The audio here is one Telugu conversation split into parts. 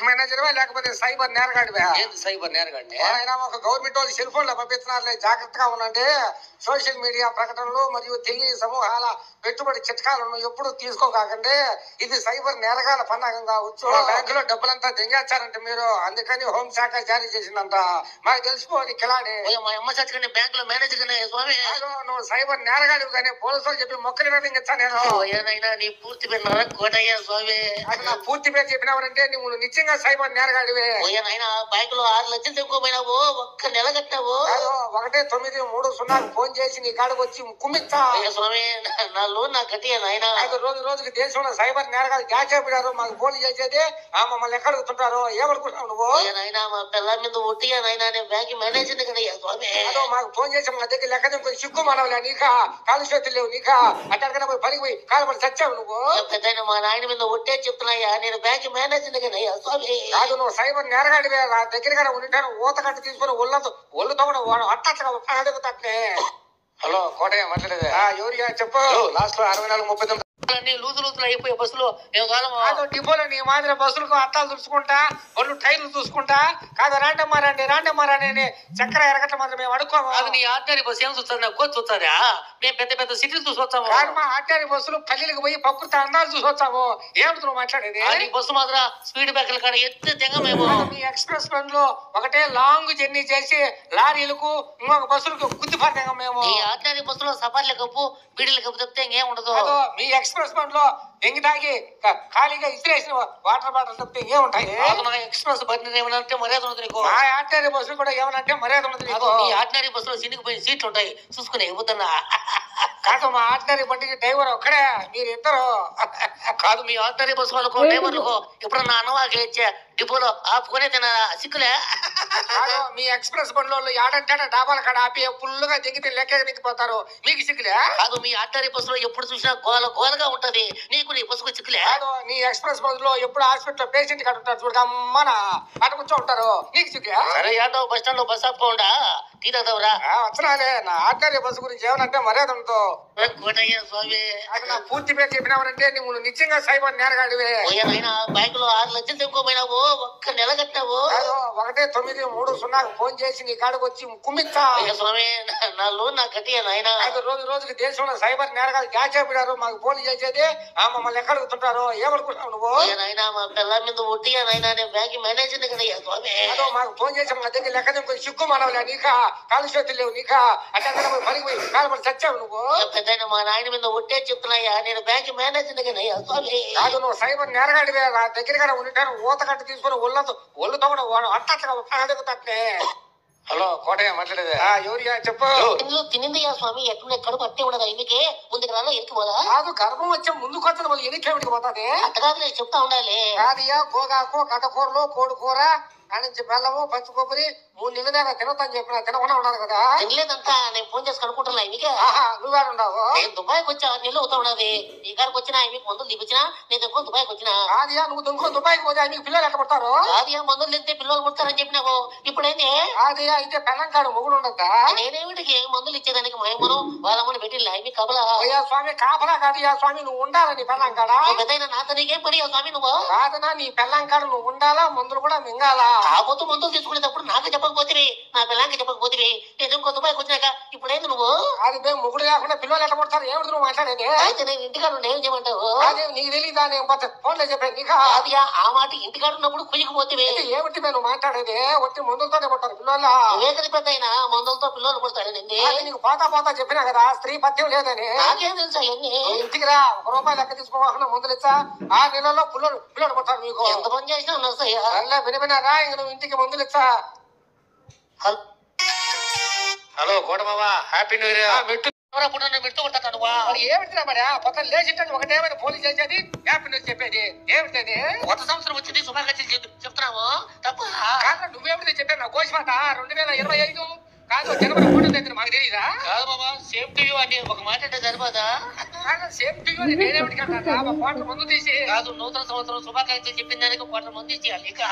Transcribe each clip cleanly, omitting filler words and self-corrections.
బ్యాంక్ మేనేజర్వే లేకపోతే సైబర్ నేరగాడివే? ఏంది సైబర్ నేరగాడిని? ఆయన ఒక గవర్నమెంట్ వాళ్ళు సెల్ ఫోన్ లో పంపిస్తున్నారులే, జాగ్రత్తగా ఉండండి. సోషల్ మీడియా ప్రకటనలు మరియు తెలియని సమూహాల పెట్టుబడి చిట్కాలను ఎప్పుడు తీసుకోకండి. ఇది సైబర్ నేరగాల పండగం కావచ్చు. బ్యాంకులో డబ్బులంతా దెంగేచ్చారంటే మీరు, అందుకని హోంశాఖ జారీ చేసిందంట. మాకు తెలిసిపోని కిలాడి. మా అమ్మ చచ్చుకుని బ్యాంక్ లో మేనేజర్ స్వామి. నువ్వు సైబర్ నేరగాడు కానీ పోలీసులు చెప్పి మొక్కలు వేధించా నేను. ఏదైనా నీ పూర్తి పేరు కోటయ్య స్వామి. అది నా పూర్తి పేరు చెప్పినావంటే నువ్వు నిజంగా సైబర్ నేరగాడివే. పోయానైనా బ్యాంక్ లో 6 లక్షలు తెచ్చుకోపోయినావు, ఒక్క నెల కట్టావు. 1930 ఫోన్ చేసి నీ కాడకు వచ్చి కుమ్మిచ్చా స్వామి. నా లోన్ నాకు కట్టియా నాయన. రోజుకి దేశంలో సైబర్ నేరగాలు గ్యాస్ చెప్పినారు, మాకు ఫోన్ చేసేది మమ్మల్ని ఎక్కడ అడుగుతుంటారు, ఏమనుకుంటున్నావు నువ్వు? నాయనా మా పిల్ల మీద ఒట్టిగా నాయన, నేను బ్యాంక్ మేనేజర్ కదయ్యా స్వామి. మాకు ఫోన్ చేసి మా దగ్గర లెక్క కొంచెం సిగ్గు మనవలే నీకా, కాలు చేతులు లేవు నీకా, అట్టడికైనా పోయి పనికి పోయి కాలపడి చచ్చావు నువ్వు. పెద్ద మా నాయన మీద ఒట్టే చెప్తున్నాయ్యా, నేను బ్యాంక్ మేనేజర్ కదయ్యా స్వామి. కాదు నువ్వు సైబర్ నేరగాడివే. నా దగ్గర ఉంటాను ఊత కట్టు తీసుకుని ఒళ్ళుతో కూడా అట్టగా అడుగుతాట్లే. హలో కోటయ్య మాట్లాడేది? ఎవరిగా చెప్పు. లాస్ట్ లో 64-39 లూజులు అయిపోయే బస్సులో డిపోలో నీ మాదిరి బస్సులకు అట్టాలు చూసుకుంటా, ఒళ్ళు టైర్లు చూసుకుంటా, కాదు రాండమ్మా అని చక్కెర ఎరగట్ల మాత్రం మేము అడుక్కోము. అది నీ ఆర్టీఆర్ బస్సు ఏం చూస్తుంది? నాకు కోచ్ చూస్తారా? మేము పెద్ద పెద్ద సిటీలు చూసి వచ్చాము. కాదు మా ఆర్టీఆర్ బస్సులు పల్లెలకు పోయి పక్కుర్తి అందాలు చూసి వచ్చాము. ఏమిటి నువ్వు మాట్లాడేది? నీ బస్సు మాత్రం స్పీడ్ బ్రేకర్ల కాడ ఎత్తే తెగ మేము. మీ ఎక్స్ప్రెస్ బండ్లో ఒకటే లాంగ్ జర్నీ చేసి లారీలకు ఇంకొక బస్సులకు గుద్దిపడతాం మేము. ఈ ఆర్టీఆర్ బస్సులో సఫర్ల కప్పు బీడీల కప్పు చెప్తే ఇంకేం ఉండదు. మీ ఎక్స్ప్రెస్ బండ్లో ఎంగి తాగి ఖాళీగా ఇసిరేసిన వాటర్ బాటిల్ తప్పితే ఏముంటాయి? ఎక్స్ప్రెస్ బండి ఏమనంటే మర్యాద ఉండదు నీకు. ఆ ఆర్టీఆర్ బస్సులు కూడా ఏమనంటే మర్యాద ఉండదు నీకు. ఈ ఆర్టీఆర్ బస్సులో సినిగిపోయిన సీట్లు ఉంటాయి, చూసుకుని ఎగుతున్నా. కాదు మా ఆర్టీఆర్ బండికి డ్రైవర్ ఒక్కడే, మీరు ఇద్దరు. కాదు మీ ఆర్టీఆర్ బస్సు వాళ్ళకు డ్రైవర్లకు ఎప్పుడన్నా అన్నవాకి ఇచ్చే డిపోలో ఆపుకునే తినారా? సిక్కులే. కాదు మీ ఎక్స్ప్రెస్ బండ్లో ఏడంటే డాబాల కాడ ఆపి ఫుల్గా దిగితే లెక్క దిగిపోతారు, మీకు సిక్కులే. కాదు మీ ఆర్టీఆర్ బస్సులో ఎప్పుడు చూసినా గోలగా ఉంటది, నీకు నీ బస్సుకు చిక్కులే. కాదు నీ ఎక్స్ప్రెస్ బస్సులో ఎప్పుడు హాస్పిటల్ పేషెంట్ కాడ ఉంటారు చూడగా అమ్మన అటు కూర్చో ఉంటారు, నీకు సిక్కులే. సరే యాదవ్ బస్ స్టాండ్ లో బస్ ఆపుకోండా, టీ తాగుతావురా? వచ్చినాలే. నా ఆర్టీఆర్ బస్సు గురించి ఏమనంటే మర్యాద ఉండదు. కోటయ్య స్వామి. అది నా పూర్తి పేరు చెప్పినావంటే నువ్వు నిజంగా సైబర్ నేరగాడివే. బ్యాంక్ లో 6 లక్షలు తెచ్చుకోపోయినావు, ఒక్క నెల కట్టావు. 1930 ఫోన్ చేసి నీ కాడకు వచ్చి కుమ్మిచ్చా స్వామి. నా లోన్ నాకు కట్టియా నాయన. రోజుకి దేశంలో సైబర్ నేరగాలు గ్యాస్ చెప్పినారు, మాకు ఫోన్ చేసేది మమ్మల్ని ఎక్కడ అడుగుతుంటారు, ఏమనుకుంటున్నావు నువ్వు? నాయన మా పిల్ల మీద ఒట్టిగా నాయన, నేను బ్యాంక్ మేనేజర్ కదయ్యా స్వామి. మాకు ఫోన్ చేసి మా దగ్గర లెక్క కొంచెం సిగ్గు మనవలే నీకా, కాలు చేతులు లేవు నీకా, అట్టడికైనా పోయి పనికి పోయి కాలపడి చచ్చావు నువ్వు. పెద్ద మా నాయన మీద ఒట్టే చెప్తున్నాయ్యా, నేను బ్యాంక్ మేనేజర్ కదయ్యా స్వామి. కాదు నువ్వు సైబర్ నేరగాడివే. నా దగ్గర ఉంటాను ఊత కట్టు తీసుకుని ఒళ్ళుతో కూడా అట్టగా అడుగుతాట్లే. హలో కోటయ్య మాట్లాడేది? ఎవరిగా చెప్పు. తినిందయ్యా స్వామి, ఎక్కడ పట్టి ఉండదు ఇందుకే ముందుకు రాలో ఎనికి పోదా? కాదు గర్భం వచ్చే ముందుకు వచ్చిన వాళ్ళు ఎనికేమిటికి పోతుంది? అంత కాదు చెప్తా ఉండాలి. కాదయ్యా, గోగాకు కటకూరలు కోడికూర కానించి బెల్లము పచ్చి కొబ్బరి 3 నెలల దాకా తినొద్దని చెప్పిన, తినకుండా ఉన్నాను కదా. తినలేదంతా నేను ఫోన్ చేసి కనుక్కుంటున్నా ఇమికే. నువ్వే ఉండవు. నేను దుబాయ్కి వచ్చా 6 నెలలు అవుతా ఉన్నది. నీ కాడికి వచ్చినా మీకు మందులు దిపించినా నేను దుంకొని దుబాయ్కి వచ్చినా. కాదయ్యా, నువ్వు దుంకొని దుబాయ్కి పోతే మీకు పిల్లలు ఎక్కడ పడతారు? కాదయ్యా, మందులు తింటే పిల్లలు పుడతారని చెప్పినావు, ఇప్పుడైంది. కాదయ్యా, అయితే పెళ్ళం కాడు మొగుడు ఉండద్దా? నేనేమిటికి మందులు ఇచ్చేదానికి మా అమ్మను వాళ్ళమ్మని పెట్టిల్లా ఇవి కబలా. అయ్యా స్వామి, కాపలా కాదయ్యా స్వామి, నువ్వు ఉండాలా నీ పెళ్ళం కాడ. పెద్దయినా నాతో నీకేం పని స్వామి నువ్వు? కాదనా, నీ పెళ్ళం కాడ నువ్వు ఉండాలా, మందులు కూడా మింగాలా. కాకపోతే మందులు తీసుకునేటప్పుడు నాకు చెప్పకపోతే, నా పిల్లలకి చెప్పకపోతే, నేను ఇంకో దుబాయ్కి వచ్చినాక ఇప్పుడేంది నువ్వు? అది మేము ముగ్గురు లేకుండా పిల్లలు ఎట్లా పడతారు, ఏమిటి నువ్వు మాట్లాడేది? అయితే నేను ఇంటికాడ ఏం చేయమంటావు? అదే నీకు తెలియదా? నేను ఫోన్లో చెప్పాను నీకు. అది ఆ మాట ఇంటికాడ ఉన్నప్పుడు కుయ్యకపోతే ఏమిటి నువ్వు మాట్లాడేది? వచ్చి మందులతోనే పడతారు పిల్లలు. వేకది పెద్ద అయినా మందులతో పిల్లలు పుడతాడండి. నీకు పోతా చెప్పినా కదా స్త్రీ పథ్యం లేదని. నాకేం తెలుసా అవన్నీ? ఇంటికి రా, 1 రూపాయి లెక్క తీసుకోవాలన్నా మందులు ఇచ్చా, 6 నెలల్లో పిల్లలు పడతారు మీకు. ఎంత పని చేసినా నర్సయ్యా. వినవినారా, ఇంక నువ్వు ఇంటికి మందులు ఇచ్చా. హలో కోటమావా, హ్యాపీ న్యూ ఇయర్. మెట్టు కొట్టాను ఏమిటిరా మరి పొద్దున లేచింటే ఒకటేమైనా పోలీస్ చేసేది, హ్యాపీ న్యూ ఇయర్ చెప్పేది ఏమిటది? కొత్త సంవత్సరం వచ్చింది శుభాకాంక్షలు చెప్తున్నావు తప్ప? నువ్వేమిటి చెప్పాను నా కోసిమాట 2025 కాదు, జనవరి 3వ తేదీన మాకు తెలియదా? కాదు బాబా, సేమ్ టు యూ అని ఒక మాట అంటే సరిపోదా? సేమ్ టు యూ నేనేమిటి కదా క్వార్టర్ మందు తీసి. కాదు, నూతన సంవత్సరం శుభాకాంక్షలు చెప్పిన దానికి క్వార్టర్ మందు ఇచ్చేయాలి. ఇక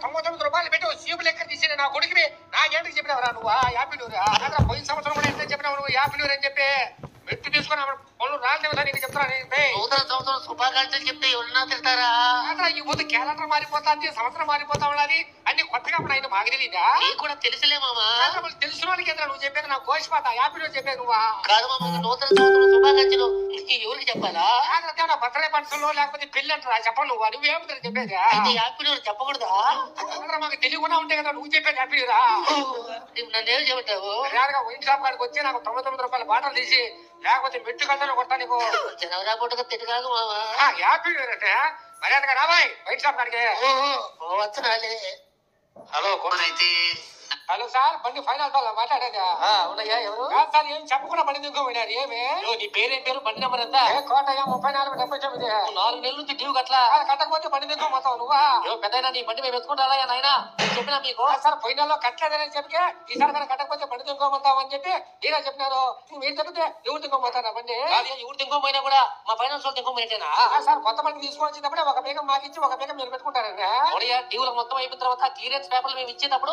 99 రూపాయలు పెట్టి సీపు లెక్క తీసి నా కొడుకుని నాకేంటికి చెప్పినావురా నువ్వు? Happy new year. పోయిన సంవత్సరం కూడా ఎంత చెప్పినావు నువ్వు హ్యాపీ న్యూ ఇయర్ అని చెప్పి. పెట్టి తీసుకుని పనులు రాలేదు నీకు చెప్తాను. నూతన సంవత్సరం శుభాకాంక్షలు చెప్తే ఎవరన్నా తింటారా? ఈ ముందు క్యాలెండర్ మారిపోతాంది, సంవత్సరం మారిపోతా ఉన్నది, అన్ని కొత్తగా అప్పుడు ఆయన మాకు తెలీదా? నీకు కూడా తెలుసులే మామా. తెలిసిన వాళ్ళకి ఏంటో నువ్వు చెప్పేది నాకు కోసిపోతా హ్యాపీ చెప్పేది నువ్వా? కాదు మామ, నూతన సంవత్సరం శుభాకాంక్షలు ఎవరికి చెప్పాలా? బర్త్డే ఫంక్షన్ లో లేకపోతే పెళ్లి అంటారా చెప్పండి నువ్వు నువ్వేమిటో చెప్పేది? అయితే హ్యాపీ న్యూ ఇయర్ చెప్పకూడదా? మాకు తెలియకుండా ఉంటే కదా నువ్వు చెప్పేది హ్యాపీ రా. నన్నేం చెబుతావు? వైన్ షాప్ కాడికి వచ్చి నాకు 99 రూపాయల బాటలు తీసి లేకపోతే మెట్టు కళ్తాను కొట్టా నీకు. జనవరి పుట్టక తిట్టగాదు మామా. హ్యాపీ అంటే మర్యాదగా రాబాయ్ వైన్ షాప్ కాడికి. వచ్చరాలే. హలో అయితే హలో సార్, బండి ఫైనల్ మాట్లాడేదా? అవునయ్యా, ఎవరు? సార్ ఏం చెప్పకుండా బండి దిగుపోయినారు. ఏమి నీ పేరేం పేరు, బండి నెంబర్ ఎంత? కోటయ్య 3479. 4 నెలల నుంచి డ్యూ కట్లా. కట్టకపోతే బండి దిగుపోతావు నువ్వా? పెద్దయినా నీ బండి మేము ఎత్తుకుంటారా నాయనా? చెప్పినా మీకు. సార్ పోయిన నెలలో కట్టలేదని చెప్పి ఈసారి కనుక కట్టకపోతే బండి దిగుకోమంటావు అని చెప్పి మీరే చెప్పినారు. మీరు చెప్తే ఎవరు దిగుపోతారా బండి? ఎవరు తింకోపోయినా కూడా మా ఫైనాన్స్ వాళ్ళు తింకోపోయినట్టేనా? సార్ కొత్త బండి తీసుకొచ్చినప్పుడే ఒక బేగం మాకు ఇచ్చి ఒక బేగం మీరు పెట్టుకుంటారండి. డ్యూలకు మొత్తం అయిపోయిన తర్వాత క్లియరెన్స్ పేపర్లు మేము ఇచ్చేటప్పుడు